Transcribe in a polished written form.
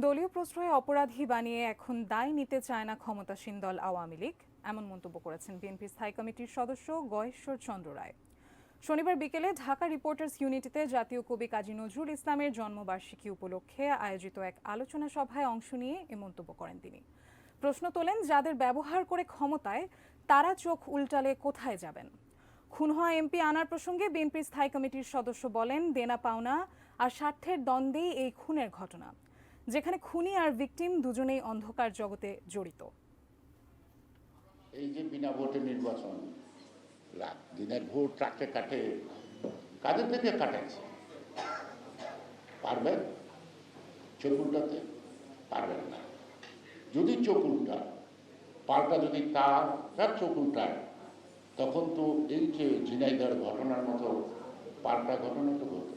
দলীয় প্রশ্রয়ে অপরাধী বানিয়ে এখন দায় নিতে চায় না ক্ষমতাসীন দল আওয়ামী লীগ, এমন মন্তব্য করেছেন বিএনপির স্থায়ী কমিটির সদস্য গয়েশ্বর চন্দ্র রায়। শনিবার বিকেলে ঢাকা রিপোর্টার্স ইউনিটিতে জাতীয় কবি কাজী নজরুল ইসলামের জন্মবার্ষিকী উপলক্ষে আয়োজিত এক আলোচনা সভায় অংশ নিয়ে এ মন্তব্য করেন তিনি। প্রশ্ন তোলেন, যাদের ব্যবহার করে ক্ষমতায়, তারা চোখ উল্টালে কোথায় যাবেন? খুন হওয়া এমপি আনার প্রসঙ্গে বিএনপির স্থায়ী কমিটির সদস্য বলেন, দেনা পাওনা আর স্বার্থের দ্বন্দ্বেই এই খুনের ঘটনা, যেখানে খুনি আর ভিকটিম দুজনেই অন্ধকার জগতে জড়িত। এই যে বিনা ভোটে নির্বাচন, লাখ দিনের ভোট ট্রাকে কাটে, কাদের থেকে কাটাচ্ছে? পারবেন চোখ উল্টাতে? পারবেন না। যদি চোখ উল্টা পাল্টা যদি তার চোখ উল্টায়, তখন তো এই যে ঝিনাইদহের ঘটনার মতো পাল্টা ঘটনা তো ঘটবে।